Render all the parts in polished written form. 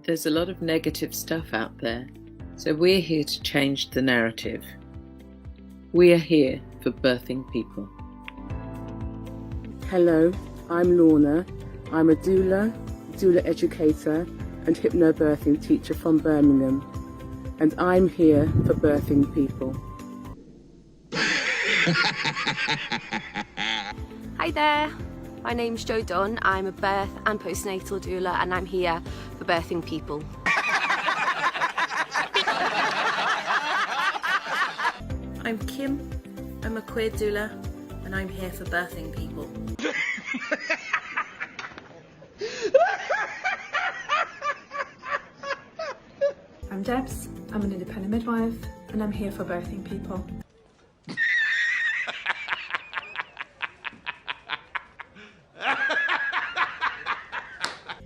there's a lot of negative stuff out there, so we're here to change the narrative. We are here for birthing people. Hello, I'm Lorna. I'm a doula educator and hypnobirthing teacher from Birmingham, and I'm here for birthing people. Hi there, my name's Jo Dunn. I'm a birth and postnatal doula, and I'm here for birthing people. I'm Kim. I'm a queer doula, and I'm here for birthing people. I'm Debs. I'm an independent midwife, and I'm here for birthing people.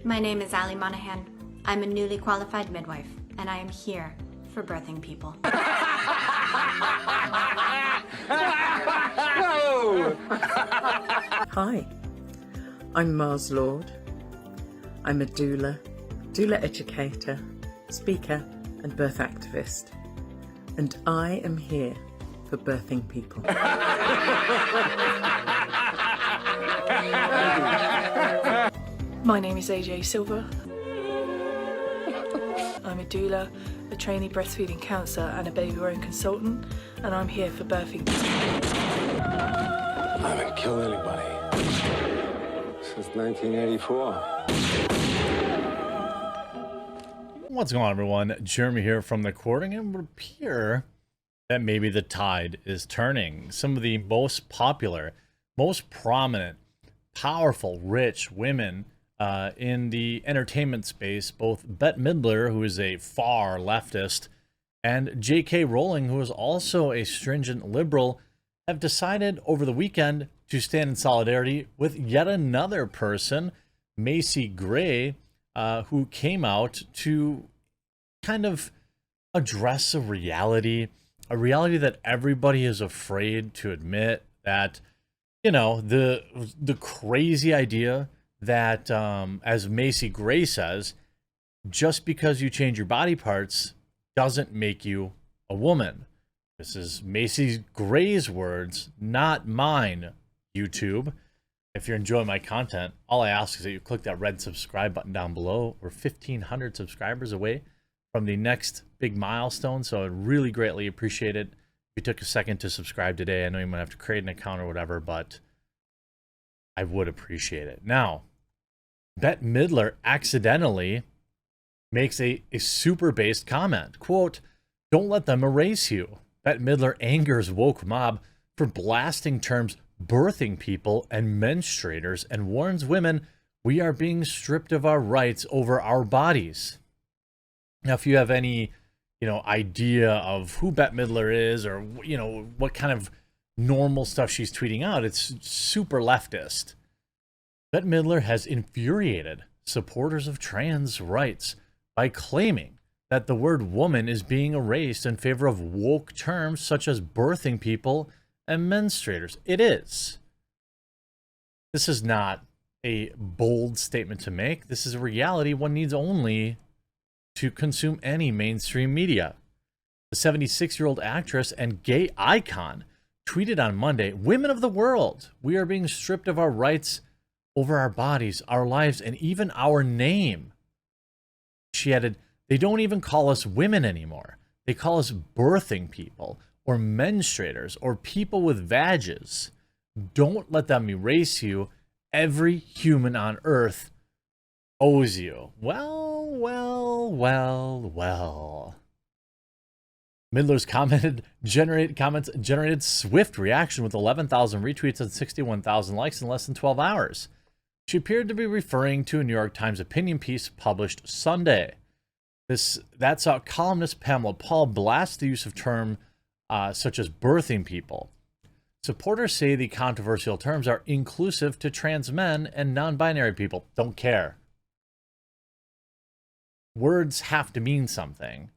My name is Ali Monahan. I'm a newly qualified midwife, and I am here for birthing people. Hi, I'm Mars Lord. I'm a doula educator, speaker and birth activist, and I am here for birthing people. My name is AJ Silver. I'm a doula, a trainee breastfeeding counsellor and a baby wearing consultant, and I'm here for birthing people. I haven't killed anybody since 1984. What's going on, everyone? Jeremy here from the Courting, and it would appear that maybe the tide is turning. Some of the most popular, most prominent, powerful, rich women in the entertainment space, both Bette Midler, who is a far leftist, and J.K. Rowling, who is also a stringent liberal, have decided over the weekend to stand in solidarity with yet another person, Macy Gray, who came out to kind of address a reality that everybody is afraid to admit, that, you know, the crazy idea that, as Macy Gray says, just because you change your body parts doesn't make you a woman. This is Macy Gray's words, not mine, YouTube. If you're enjoying my content, all I ask is that you click that red subscribe button down below. We're 1,500 subscribers away from the next big milestone, so I'd really greatly appreciate it if you took a second to subscribe today. I know you might have to create an account or whatever, but I would appreciate it. Now, Bette Midler accidentally makes a super-based comment. Quote, "Don't let them erase you." Bette Midler angers woke mob for blasting terms birthing people and menstruators, and warns women we are being stripped of our rights over our bodies. Now, if you have any, idea of who Bette Midler is, or, what kind of normal stuff she's tweeting out, it's super leftist. Bette Midler has infuriated supporters of trans rights by claiming that the word woman is being erased in favor of woke terms such as birthing people and menstruators. It is. This is not a bold statement to make. This is a reality one needs only to consume any mainstream media. The 76-year-old actress and gay icon tweeted on Monday, "Women of the world, we are being stripped of our rights over our bodies, our lives, and even our name." She added, "They don't even call us women anymore. They call us birthing people, or menstruators, or people with vages. Don't let them erase you. Every human on earth owes you." Well. Midler's comments generated swift reaction with 11,000 retweets and 61,000 likes in less than 12 hours. She appeared to be referring to a New York Times opinion piece published Sunday. That saw columnist Pamela Paul blast the use of terms such as birthing people. Supporters say the controversial terms are inclusive to trans men and non-binary people. Don't care. Words have to mean something.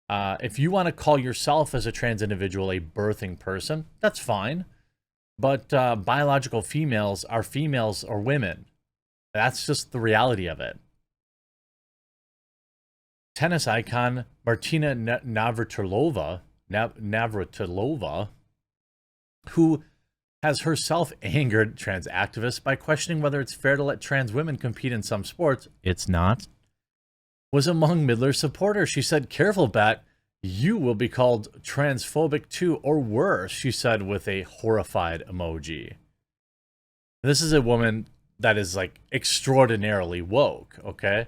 If you want to call yourself as a trans individual a birthing person, that's fine. But biological females or women. That's just the reality of it. tennis icon Martina Navratilova, who has herself angered trans activists by questioning whether it's fair to let trans women compete in some sports. It's not. Was among Midler's supporters. She said, "Careful, Bette. You will be called transphobic too, or worse," she said with a horrified emoji. This is a woman that is like extraordinarily woke, okay?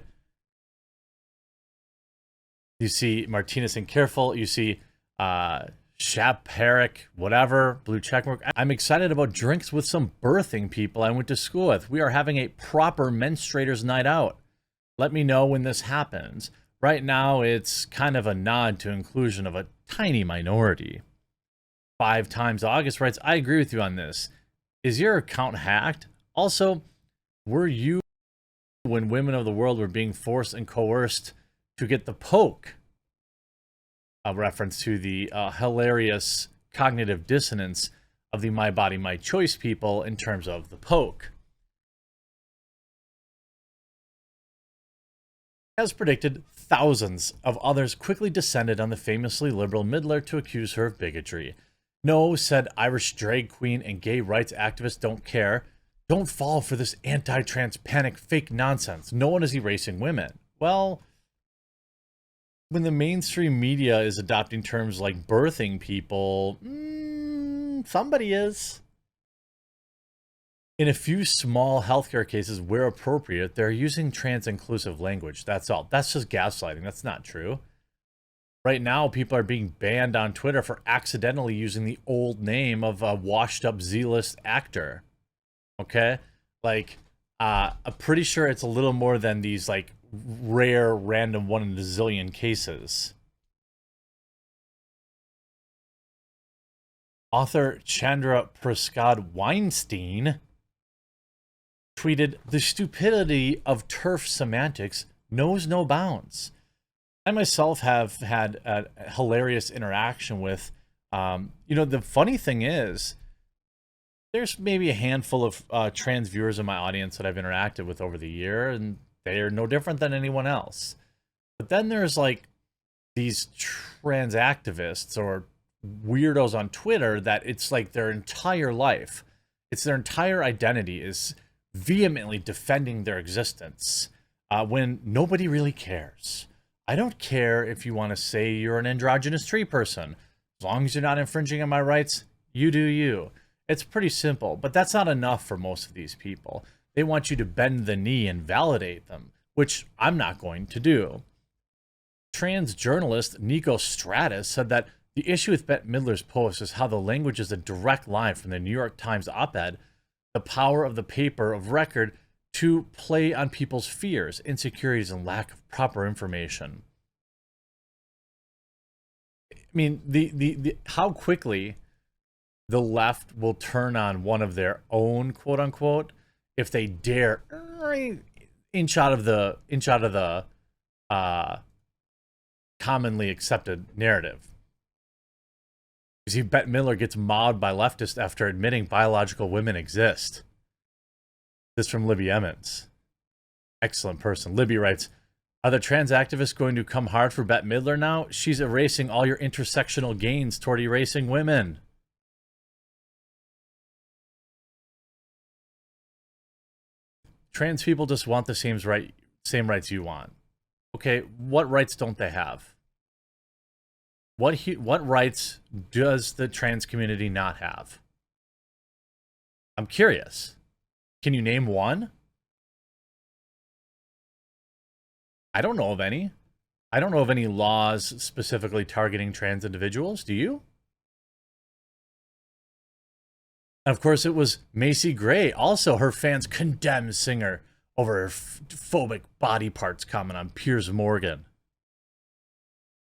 You see Martina saying careful. You see Shap Herrick, whatever, blue checkmark. I'm excited about drinks with some birthing people I went to school with. We are having a proper menstruators night out. Let me know when this happens. Right now, it's kind of a nod to inclusion of a tiny minority. 5 times August writes, I agree with you on this. Is your account hacked? Also, were you when women of the world were being forced and coerced to get the poke? A reference to the hilarious cognitive dissonance of the My Body, My Choice people in terms of the poke. As predicted, thousands of others quickly descended on the famously liberal Midler to accuse her of bigotry. No, said Irish drag queen and gay rights activist don't care. Don't fall for this anti-trans panic fake nonsense. No one is erasing women. Well, when the mainstream media is adopting terms like birthing people, somebody is. In a few small healthcare cases where appropriate, they're using trans-inclusive language. That's all. That's just gaslighting. That's not true. Right now, people are being banned on Twitter for accidentally using the old name of a washed-up Z-list actor. Okay? Like, I'm pretty sure it's a little more than these, like, rare, random 1 in a zillion cases. Author Chandra Prasad Weinstein tweeted, "The stupidity of TERF semantics knows no bounds." I myself have had a hilarious interaction with, the funny thing is, there's maybe a handful of trans viewers in my audience that I've interacted with over the year, and they are no different than anyone else. But then there's like these trans activists or weirdos on Twitter that it's like their entire life, it's their entire identity is vehemently defending their existence when nobody really cares. I don't care if you want to say you're an androgynous tree person. As long as you're not infringing on my rights, you do you. It's pretty simple, but that's not enough for most of these people. They want you to bend the knee and validate them, which I'm not going to do. Trans journalist Nico Stratus said that the issue with Bette Midler's post is how the language is a direct line from the New York Times op-ed, the power of the paper of record to play on people's fears, insecurities, and lack of proper information. I mean, the how quickly the left will turn on one of their own, quote unquote, if they dare inch out of the commonly accepted narrative. You see, Bette Midler gets mobbed by leftists after admitting biological women exist. This from Libby Emmons. Excellent person. Libby writes, are the trans activists going to come hard for Bette Midler now? She's erasing all your intersectional gains toward erasing women. Trans people just want the same rights you want. Okay, what rights don't they have? What rights does the trans community not have? I'm curious. Can you name one? I don't know of any. I don't know of any laws specifically targeting trans individuals. Do you? And of course, it was Macy Gray. Also, her fans condemned singer over her phobic body parts comment on Piers Morgan.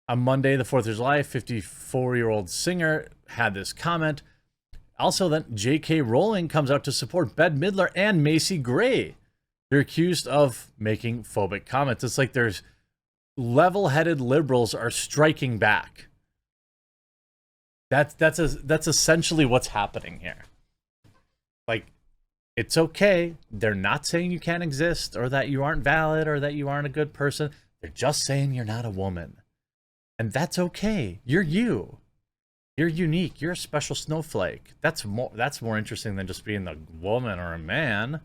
On Monday, the 4th of July, 54-year-old singer had this comment. Also, then J.K. Rowling comes out to support Bette Midler and Macy Gray. They're accused of making phobic comments. It's like there's level-headed liberals are striking back. That's essentially what's happening here. Like, it's okay. They're not saying you can't exist or that you aren't valid or that you aren't a good person. They're just saying you're not a woman. And that's okay. You're you. You're unique. You're a special snowflake. That's more interesting than just being a woman or a man.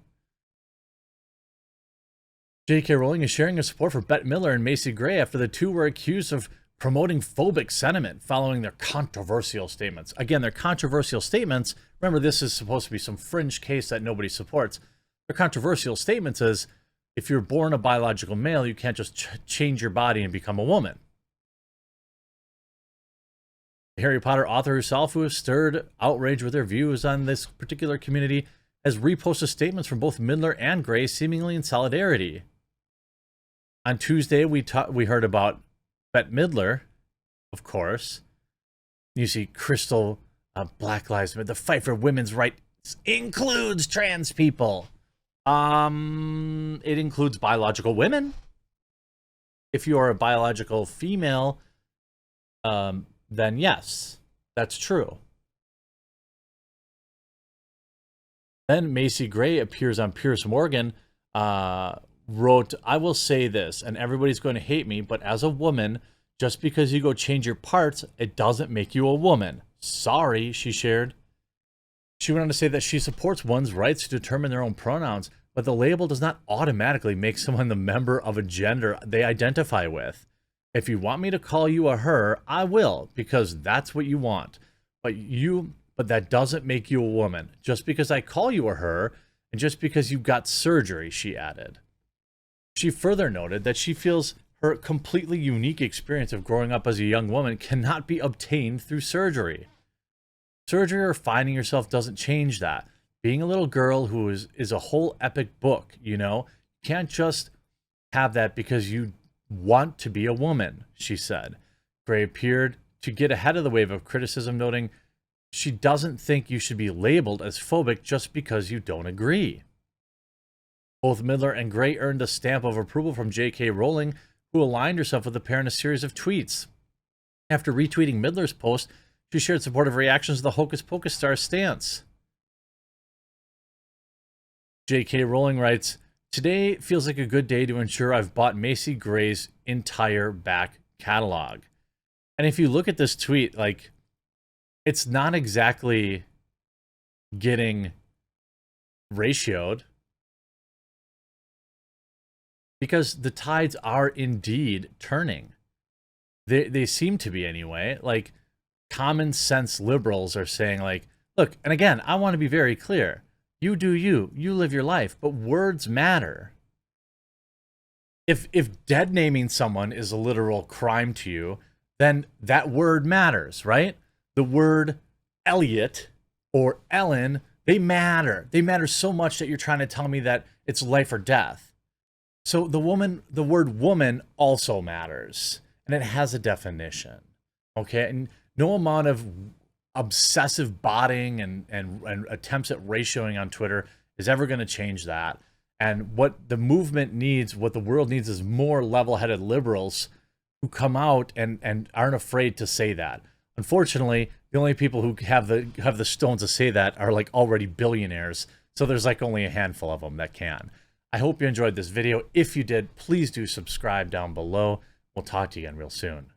J.K. Rowling is sharing her support for Bette Midler and Macy Gray after the two were accused of promoting phobic sentiment following their controversial statements. Again, their controversial statements, remember this is supposed to be some fringe case that nobody supports. Their controversial statements is, if you're born a biological male, you can't just change your body and become a woman. The Harry Potter author herself, who has stirred outrage with her views on this particular community, has reposted statements from both Midler and Gray seemingly in solidarity. On Tuesday, we heard about Bette Midler, of course. You see Crystal, Black Lives Matter, the fight for women's rights includes trans people. It includes biological women. If you are a biological female, then yes, that's true. Then Macy Gray appears on Piers Morgan, wrote, I will say this, and everybody's going to hate me, but as a woman, just because you go change your parts, it doesn't make you a woman. Sorry, she shared. She went on to say that she supports one's rights to determine their own pronouns, but the label does not automatically make someone the member of a gender they identify with. If you want me to call you a her, I will, because that's what you want. But that doesn't make you a woman. Just because I call you a her, and just because you got surgery, she added. She further noted that she feels her completely unique experience of growing up as a young woman cannot be obtained through surgery. Surgery or finding yourself doesn't change that. Being a little girl who is a whole epic book, you know? You can't just have that because you want to be a woman, she said. Gray appeared to get ahead of the wave of criticism, noting she doesn't think you should be labeled as phobic just because you don't agree. Both Midler and Gray earned a stamp of approval from J.K. Rowling, who aligned herself with the pair in a series of tweets. After retweeting Midler's post, she shared supportive reactions to the Hocus Pocus star stance. J.K. Rowling writes, today feels like a good day to ensure I've bought Macy Gray's entire back catalog. And if you look at this tweet, like, it's not exactly getting ratioed, because the tides are indeed turning. They seem to be anyway. Like, common sense liberals are saying, like, look, and again, I want to be very clear. You do you. You live your life. But words matter. If dead naming someone is a literal crime to you, then that word matters, right? The word Elliot or Ellen, they matter. They matter so much that you're trying to tell me that it's life or death. So the word woman also matters, and it has a definition, okay? And no amount of obsessive botting and attempts at ratioing on Twitter is ever going to change that. And what the movement needs, what the world needs, is more level-headed liberals who come out and aren't afraid to say that. Unfortunately, the only people who have the stones to say that are like already billionaires, so there's like only a handful of them that can. I hope you enjoyed this video. If you did, please do subscribe down below. We'll talk to you again real soon.